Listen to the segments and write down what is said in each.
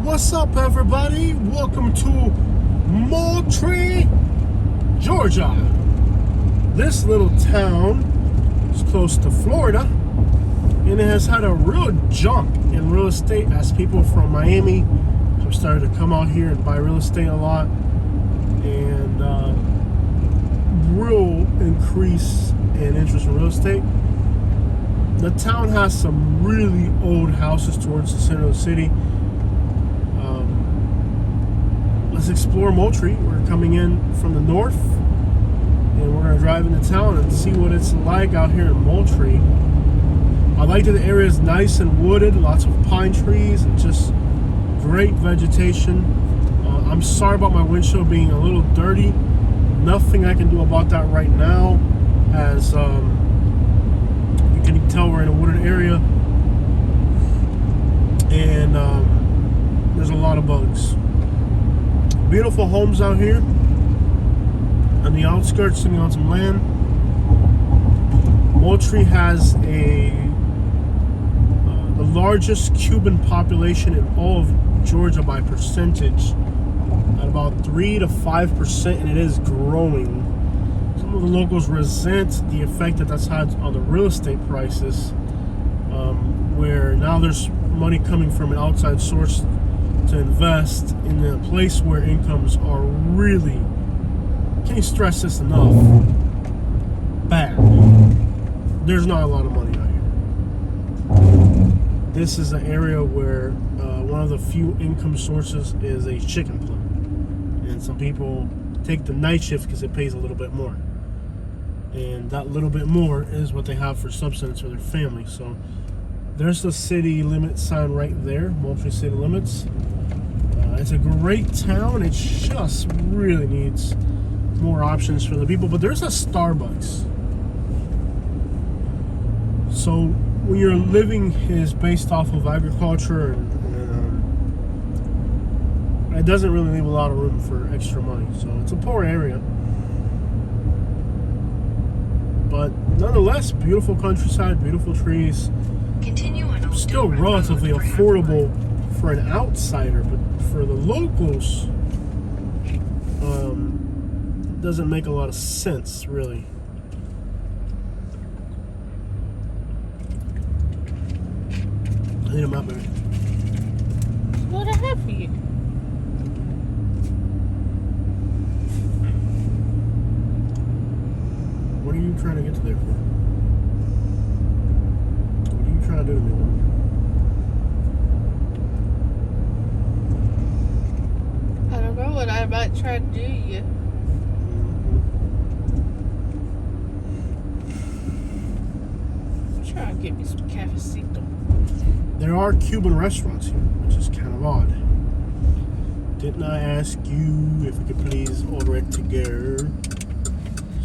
What's up, everybody? Welcome to Moultrie, Georgia. This little town is close to Florida, and it has had a real jump in real estate as people from Miami have started to come out here and buy real estate a lot, and real increase in interest in real estate. The town has some really old houses towards the center of the city. Let's explore Moultrie. We're coming in from the north, and we're going to drive into town and see what it's like out here in Moultrie. I like that the area is nice and wooded, lots of pine trees, and just great vegetation. I'm sorry about my windshield being a little dirty. Nothing I can do about that right now, as you can tell we're in a wooded area, and there's a lot of bugs. Beautiful homes out here on the outskirts, sitting on some land. Moultrie has the largest Cuban population in all of Georgia by percentage, at about 3 to 5%, and it is growing. Some of the locals resent the effect that that's had on the real estate prices, where now there's money coming from an outside source to invest in a place where incomes are really, can't stress this enough, bad. There's not a lot of money out here. This is an area where one of the few income sources is a chicken plant, and some people take the night shift because it pays a little bit more, and that little bit more is what they have for subsistence for their family. So there's the city limit sign right there, Moultrie city limits. It's a great town. It just really needs more options for the people. But there's a Starbucks. So when your living is based off of agriculture, and it doesn't really leave a lot of room for extra money. So it's a poor area. But nonetheless, beautiful countryside, beautiful trees. Continue on Still relatively affordable for an outsider, but for the locals, doesn't make a lot of sense, really. I need a map, baby. What I have for you? What are you trying to get to there for? What are you trying to do to me, woman? I don't know what I might try to do to you. Try to get me some cafecito. There are Cuban restaurants here, which is kind of odd. Didn't I ask you if we could please order it together?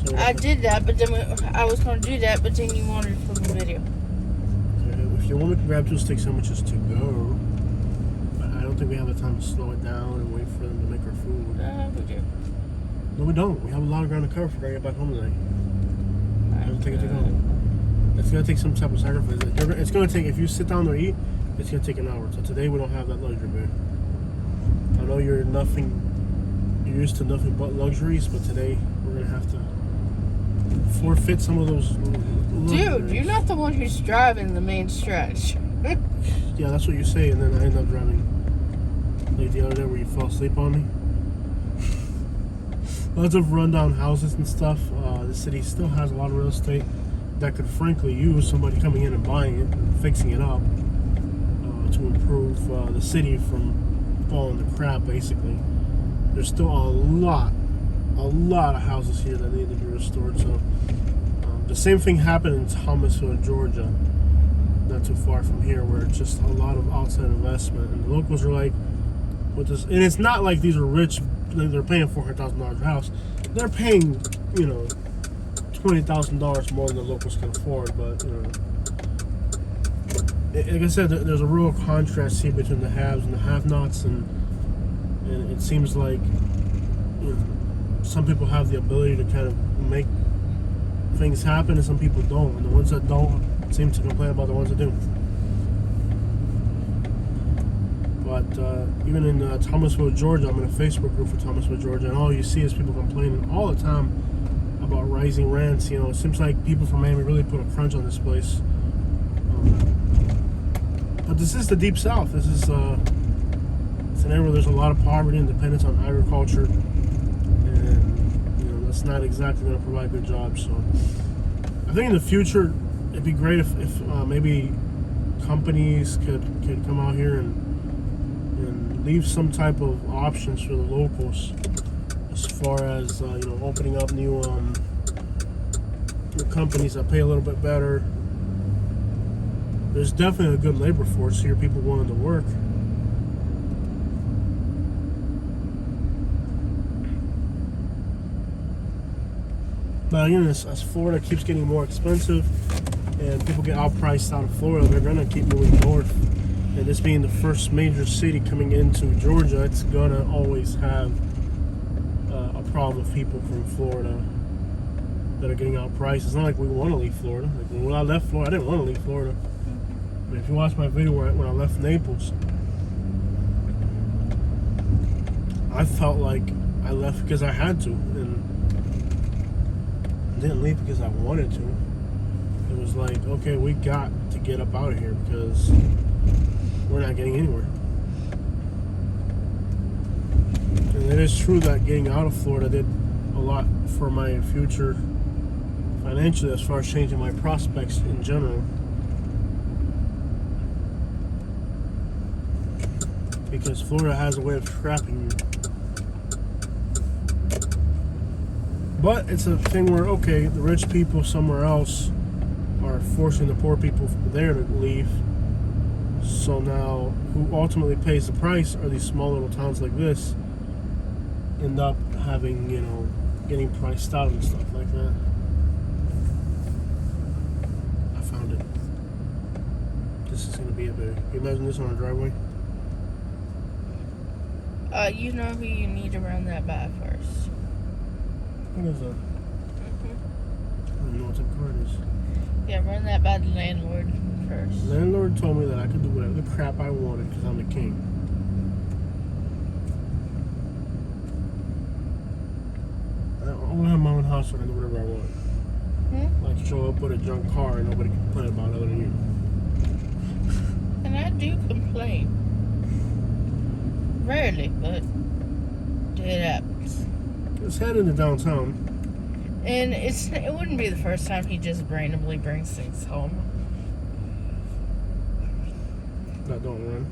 So I did that, but then I was going to do that, but then you wanted it from the video. Okay, if your woman can grab 2 steak sandwiches to go, but I don't think we have the time to slow it down and wait for them to make our food. We do. No, we don't. We have a lot of ground to cover for I get back home tonight. I don't think it's going to go. It's going to take some type of sacrifice. It's going to take, if you sit down there and eat, it's going to take an hour. So today we don't have that luxury, man. I know you're used to nothing but luxuries, but today we're going to have to forfeit some of those luxuries. Dude, you're not the one who's driving the main stretch. Yeah, that's what you say, and then I end up driving like the other day where you fell asleep on me. Lots of rundown houses and stuff. The city still has a lot of real estate that could frankly use somebody coming in and buying it and fixing it up to improve the city from falling to crap, basically. There's still a lot of houses here that need to be restored. So the same thing happened in Thomasville, Georgia, not too far from here, where it's just a lot of outside investment, and the locals are like, with this, and it's not like these are rich, they're paying $400,000 a house. They're paying, $20,000 more than the locals can afford, but like I said, there's a real contrast here between the haves and the have-nots, and it seems like some people have the ability to kind of make things happen, and some people don't, and the ones that don't seem to complain about the ones that do. But even in Thomasville, Georgia, I'm in a Facebook group for Thomasville, Georgia, and all you see is people complaining all the time about rising rents. You know, it seems like people from Miami really put a crunch on this place. But this is the Deep South. This is it's an area where there's a lot of poverty and dependence on agriculture, and you know that's not exactly going to provide good jobs. So I think in the future it'd be great if maybe companies could come out here and leave some type of options for the locals as far as you know, opening up new companies that pay a little bit better. There's definitely a good labor force here, people willing to work. But again, as Florida keeps getting more expensive and people get outpriced out of Florida, they're going to keep moving north. And this being the first major city coming into Georgia, it's going to always have a problem with people from Florida that are getting outpriced. It's not like we want to leave Florida. Like when I left Florida, I didn't want to leave Florida. I mean, if you watch my video when I left Naples, I felt like I left because I had to, and I didn't leave because I wanted to. It was like, okay, we got to get up out of here because we're not getting anywhere. And it is true that getting out of Florida did a lot for my future financially as far as changing my prospects in general. Because Florida has a way of trapping you. But it's a thing where, okay, the rich people somewhere else are forcing the poor people there to leave. So now, who ultimately pays the price are these small little towns like this, end up having, you know, getting priced out and stuff like that. I found it. This is going to be a big. Can you imagine this on a driveway? You know who you need to run that by first. What is that? I don't even know what type of car it is. Yeah, run that by the landlord first. Landlord told me that I could do whatever the crap I wanted because I'm the king. I want to have my own house so I can do whatever I want. Like show up with a junk car and nobody can complain about it other than you. And I do complain. Rarely, but it happens. Let's head into downtown. And it wouldn't be the first time he just randomly brings things home. That don't run.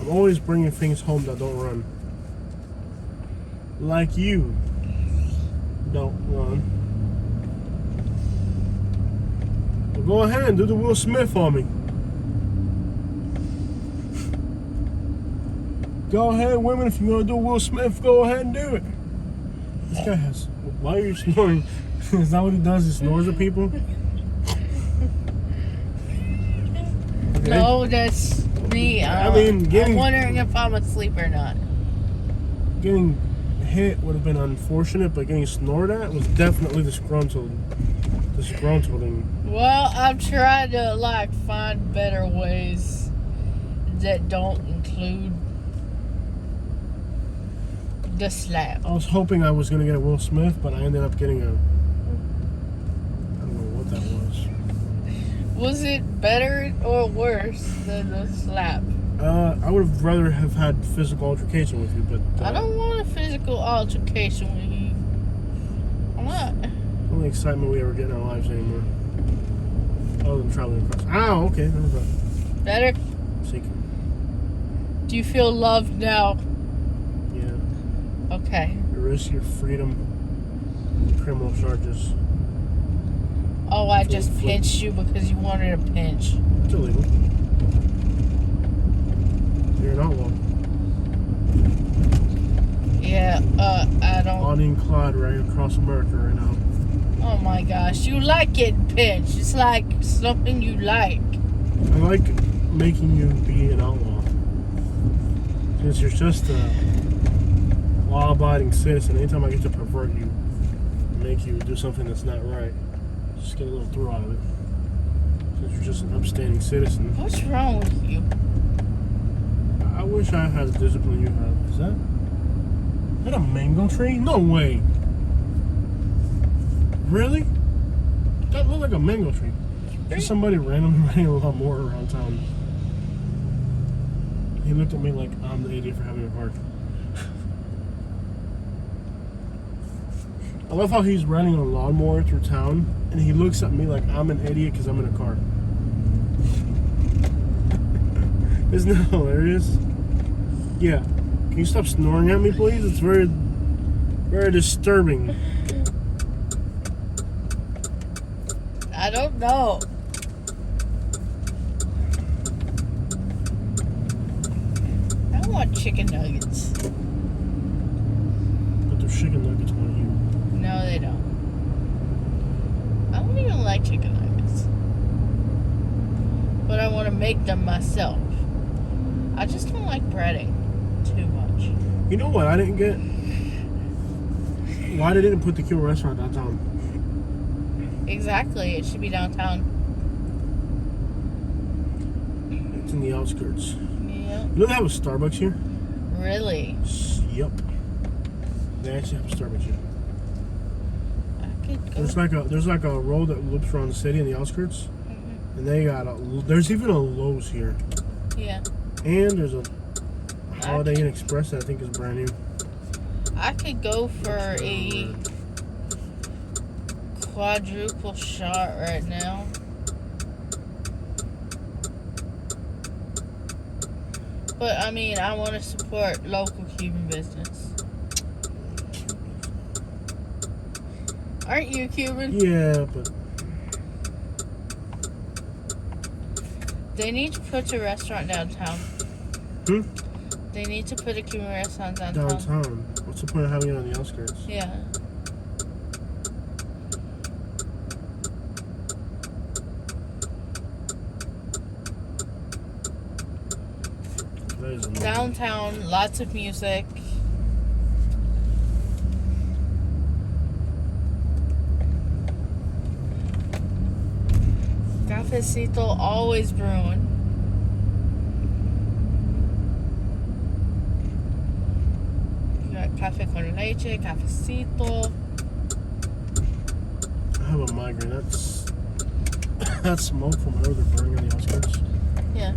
I'm always bringing things home that don't run. Like you. Don't run. Well, go ahead and do the Will Smith on me. Go ahead, women. If you want to do Will Smith, go ahead and do it. This guy has. Why are you snoring? Is that what he does? He snores at people? Okay. No, that's me. I mean, I'm wondering if I'm asleep or not. Getting hit would have been unfortunate, but getting snored at was definitely disgruntling. Well, I'm trying to find better ways that don't include the slap. I was hoping I was going to get a Will Smith, but I ended up getting a... I don't know what that was. Was it better or worse than the slap? I would have rather have had physical altercation with you, but... I don't want a physical altercation with you. I'm not. The only excitement we ever get in our lives anymore. Other than traveling across... Ow, okay, that was Better? secret. Do you feel loved now? Yeah. Okay. You risk your freedom, criminal charges. Oh, I just pinched you because you wanted a pinch. It's illegal. You're an outlaw. Yeah, I don't... Bonnie and Clyde right across America right now. Oh my gosh, you like getting pinched. It's like something you like. I like making you be an outlaw. Since you're just a law-abiding citizen, anytime I get to pervert you, make you do something that's not right, just get a little thrill out of it. Since you're just an upstanding citizen. What's wrong with you? wish I had the discipline you have. Is that a mango tree? No way. Really? That looked like a mango tree. Just somebody randomly riding a lot more around town. He looked at me like I'm the idiot for having a car. I love how he's riding a lawnmower through town, and he looks at me like I'm an idiot because I'm in a car. Isn't that hilarious? Yeah. Can you stop snoring at me, please? It's very, very disturbing. I don't know. I want chicken nuggets. But there's chicken nuggets on you. No, they don't. I don't even like chicken nuggets. But I want to make them myself. I just don't like breading too much. You know what I didn't get? Why they didn't put the Cuban restaurant downtown? Exactly. It should be downtown. It's in the outskirts. Yeah. You know they have a Starbucks here? Really? Yep. They actually have a Starbucks here. I could go. There's like a road that loops around the city in the outskirts, and they got there's even a Lowe's here, Yeah. and there's a Holiday Inn Express that I think is brand new. I could go for a quadruple shot right now. But I mean, I want to support local Cuban business. Aren't you Cuban? Yeah, but They need to put a restaurant downtown. Hmm? They need to put a Cuban restaurant downtown. Downtown. What's the point of having it on the outskirts? Yeah. That is annoying. Downtown, lots of music. Cafecito always brewing. You got cafe con leche, cafecito. I have a migraine. That's smoke from whatever they're burning on the outskirts. Yeah.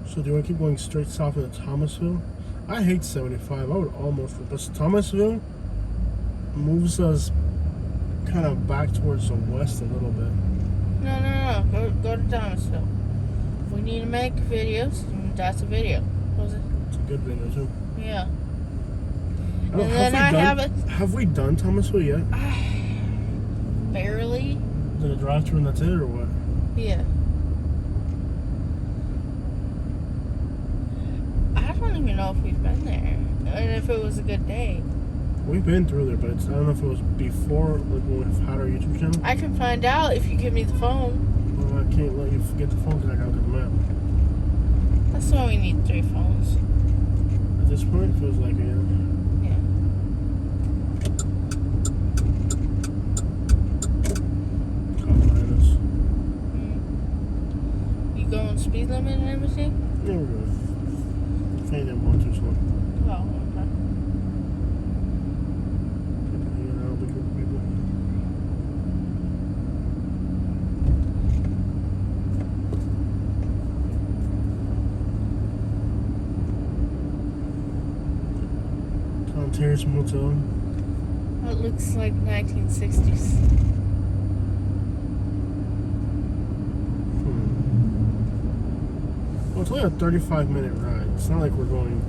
So do you want to keep going straight south into Thomasville? I hate 75. I would almost, but Thomasville moves us kind of back towards the west a little bit. No. Go to Thomasville. If we need to make videos, that's a video. It's a good video too. Yeah. Oh, And then I have it. Have we done Thomasville yet? Barely. Is it a drive-thru and that's it, or what? Yeah. I don't even know if we've been there. And if it was a good day. We've been through there, but I don't know if it was before, like when we had our YouTube channel. I can find out if you give me the phone. Well, I can't let you forget the phone because I gotta look at the map. That's why we need 3 phones. At this point, it feels like it. Yeah. Cop behind us. You going speed limit and everything? Yeah, we're good. If anything, I'm going too slow. Oh, okay. People hanging out, big group of people. Town Terrace Motel. That looks like 1960s. Well, it's only a 35-minute ride. It's not like we're going.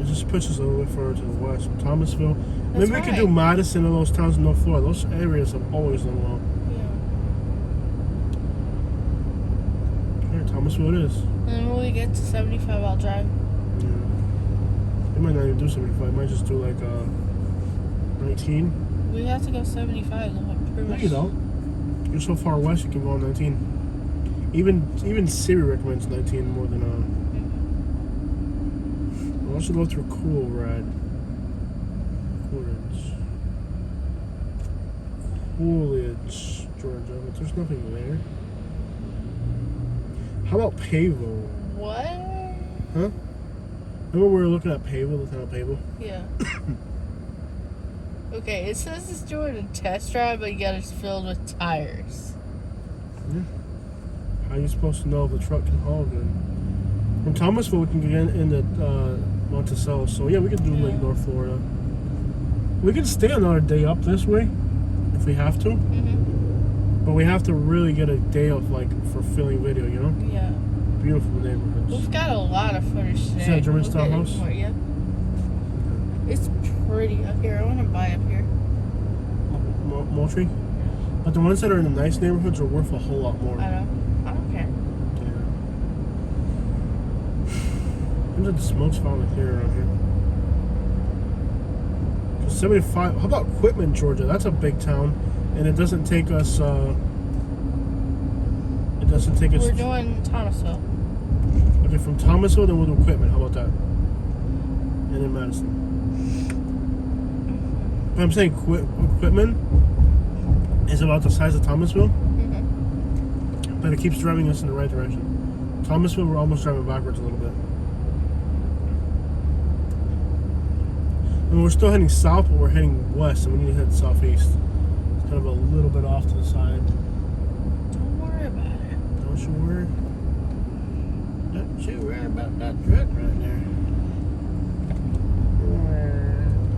It just puts us a little bit further to the west. Thomasville. Maybe we could do Madison and those towns in North Florida. Those areas have always done well. Yeah. Here, Thomasville it is. And when we get to 75, I'll drive. Yeah. They might not even do 75. They might just do like 19. We have to go 75 though. Pretty No, much. you don't. You're so far west, you can go on 19. Even Siri recommends 19 more than We'll also go through Coolidge, Georgia, but there's nothing there. How about Payville? What? Huh? Remember we were looking at Payville, the town of Payville? Yeah. Okay, it says it's doing a test drive, but yet it's filled with tires. Yeah. How are you supposed to know if the truck can haul good? From Thomasville, we can get into Monticello. So yeah, we could do like North Florida. We could stay another day up this way if we have to. But we have to really get a day of like for filming video, you know? Yeah. Beautiful neighborhoods. We've got a lot of footage today. Is that a German style house? Yeah. It's pretty up here. I want to buy up here. Moultrie? But the ones that are in the nice neighborhoods are worth a whole lot more. I don't care. Seems like the smoke's finally clear around here. 75. How about Quitman, Georgia? That's a big town, and it doesn't take us. We're doing Thomasville. Okay, from Thomasville, then we'll do Quitman. How about that? And then Madison. But I'm saying Quitman is about the size of Thomasville, but it keeps driving us in the right direction. Thomasville, we're almost driving backwards a little bit. And we're still heading south, but we're heading west, and we need to head southeast. It's kind of a little bit off to the side. Don't worry about it. Don't you worry. Don't you worry about that truck right there.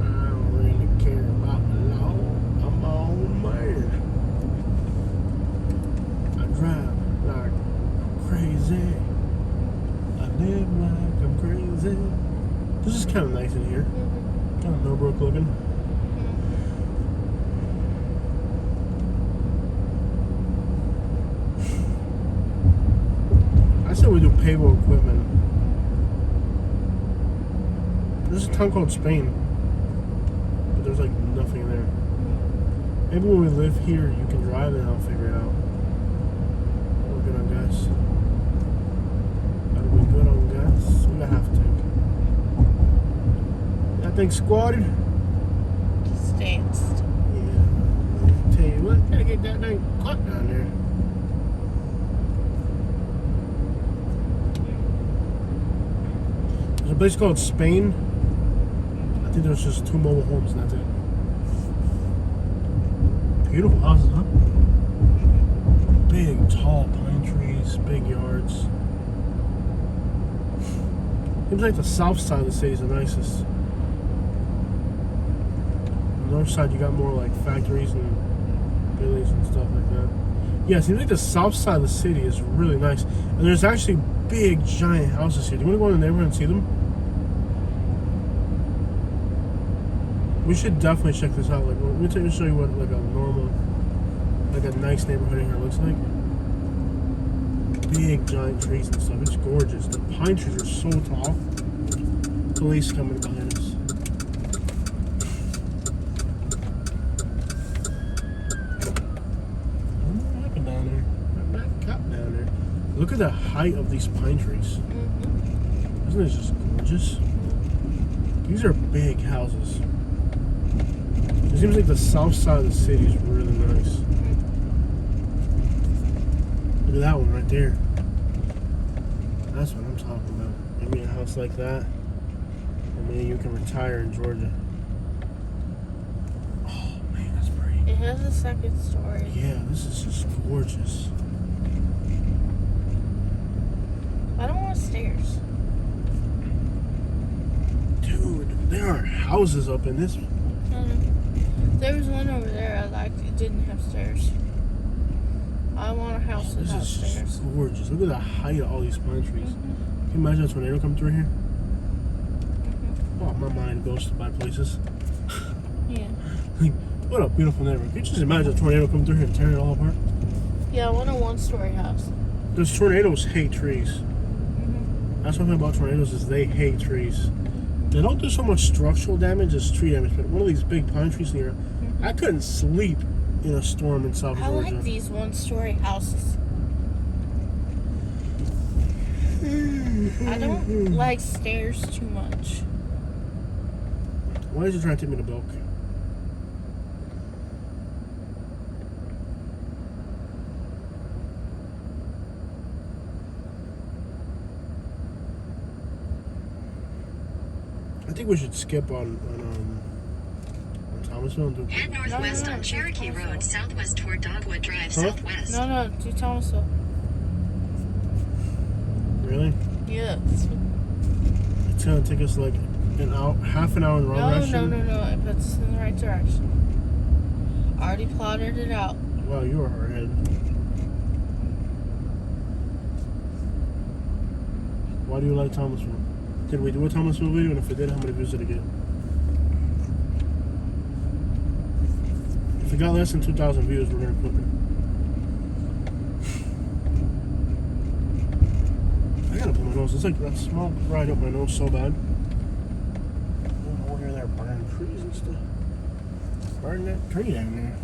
I don't really care about the law. I'm all man. I drive like I'm crazy. I live like I'm crazy. This is kind of nice in here. Kind of Millbrook looking. I said we do payroll equipment. There's a town called Spain, but there's like nothing there. Maybe when we live here, you can drive and I'll figure it out. We're good on gas. Gotta be good on gas. We got half a tank. That thing squatted. Stanced. Yeah. Tell you what, gotta get that thing caught down there. There's a place called Spain. I think there's just 2 mobile homes and that's it. Beautiful houses, huh? Big, tall pine trees, big yards. Seems like the south side of the city is the nicest. On the north side, you got more like factories and buildings and stuff like that. Yeah, it seems like the south side of the city is really nice. And there's actually big, giant houses here. Do you want to go in the neighborhood and see them? We should definitely check this out. Like, let me show you what like a normal, like a nice neighborhood in here looks like. Big, giant trees and stuff. It's gorgeous. The pine trees are so tall. Police coming behind us. What happened down there? That cat down there. Look at the height of these pine trees. Isn't it just gorgeous? These are big houses. It seems like the south side of the city is really nice. Look at that one right there. That's what I'm talking about. Maybe a house like that. And maybe you can retire in Georgia. Oh man, that's pretty. It has a second story. Yeah, this is just gorgeous. I don't want stairs. Dude, there are houses up in this. There was one over there I liked. It didn't have stairs. I want a house This without is stairs. just gorgeous. Look at the height of all these pine trees. Can you imagine a tornado come through here? Oh, my mind goes to my places. Yeah. Like, what a beautiful neighborhood. Can you just imagine a tornado come through here and tear it all apart? Yeah, I want a one-story house. Because tornadoes hate trees. That's one thing about tornadoes is they hate trees. They don't do so much structural damage as tree damage, but one of these big pine trees here, I couldn't sleep in a storm in South I Georgia. like these one-story houses. I don't like stairs too much. Why is you trying to take me to Belk? I think we should skip on Thomasville and do. Head northwest on Cherokee Road, southwest toward Dogwood Drive, Huh? southwest. No, do Thomasville. Really? Yes. It's gonna take us like half an hour in the wrong direction. No. It puts us in the right direction. I already plotted it out. Wow, you are hard headed. Why do you like Thomasville? Did we do a Thomasville video? And if we did, how many views did it get? If it got less than 2,000 views, we're gonna clip it. I gotta pull my nose. It's like that small ride up my nose so bad. Over there, burning trees and stuff. Burning that tree down there.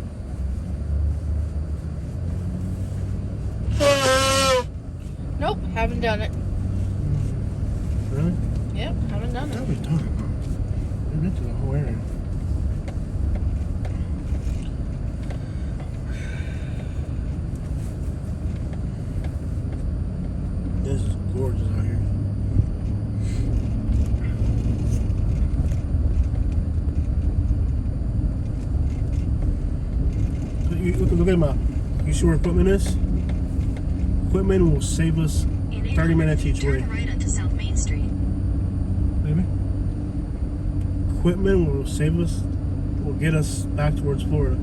Nope, haven't done it. Really? Yep, haven't done I thought it. we've done it. We've been to the whole area. This is gorgeous out here. Look at the map. You see where equipment is? Equipment will save us 30 minutes each way. Turn right onto South Main Street. Maybe? Equipment will save us, will get us back towards Florida.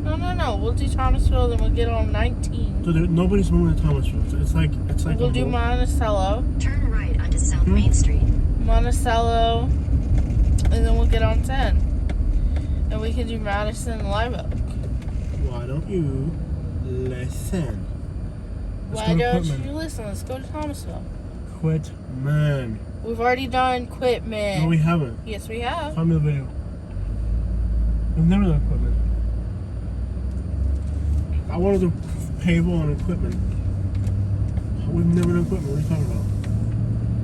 No. We'll do Thomasville, then we'll get on 19. So nobody's moving to Thomasville. It's like We'll do Monticello. Turn right onto South Main Street. Monticello, and then we'll get on 10. And we can do Madison and Live Oak. Why don't you listen? Let's Why go to don't equipment. you listen? Let's go to Thomasville. Quit, man. We've already done Quitman. No, we haven't. Yes, we have. Find me the video. We've never done equipment. I want to do paintball and equipment. We've never done equipment. What are you talking about?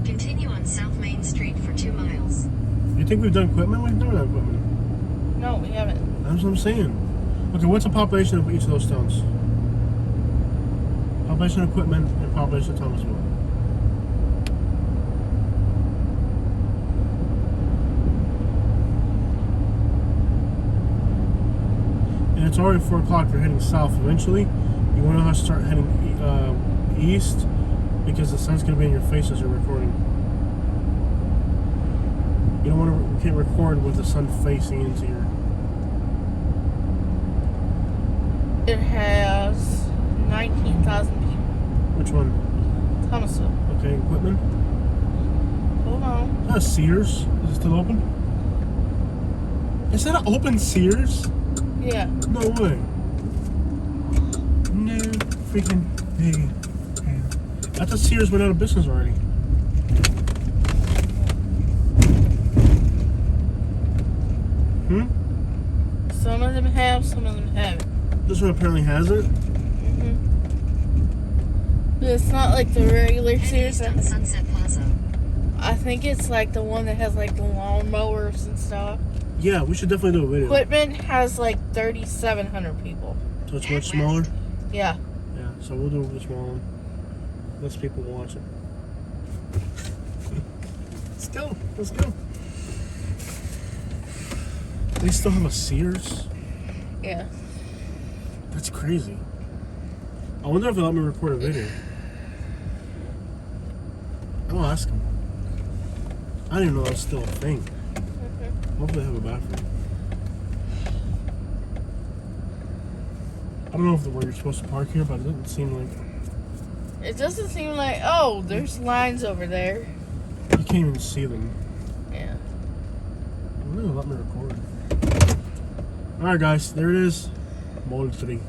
Continue on South Main Street for 2 miles. You think we've done equipment? We've never done equipment. No, we haven't. That's what I'm saying. Okay, what's the population of each of those towns? Population of equipment and population of Thomasville. And it's already 4 o'clock. You're heading south. Eventually, you want to have to start heading east because the sun's going to be in your face as you're recording. You don't want to. You can't record with the sun facing into your. It has 19,000 people. Which one? Thomasville. Okay, equipment. Hold on. Is that a Sears? Is it still open? Is that an open Sears? Yeah. No way. No freaking way. I thought Sears went out of business already. Some of them have, some of them haven't. This one apparently hasn't. But it's not like the regular Head Sears. east on Sunset Plaza. I think it's like the one that has like the lawn mowers and stuff. Yeah, we should definitely do a video. Quitman has like 3,700 people. So it's much smaller. Yeah. Yeah, so we'll do the small one. Less people will watch it. Let's go. Let's go. They still have a Sears? Yeah. That's crazy. I wonder if they'll let me record a video. I'll ask them. I didn't know that was still a thing. Hopefully they have a bathroom. I don't know if where you're supposed to park here, but it doesn't seem like... It doesn't seem like, oh, there's lines over there. You can't even see them. Yeah. I wonder if they'll let me record. Alright guys, there it is. Moultrie.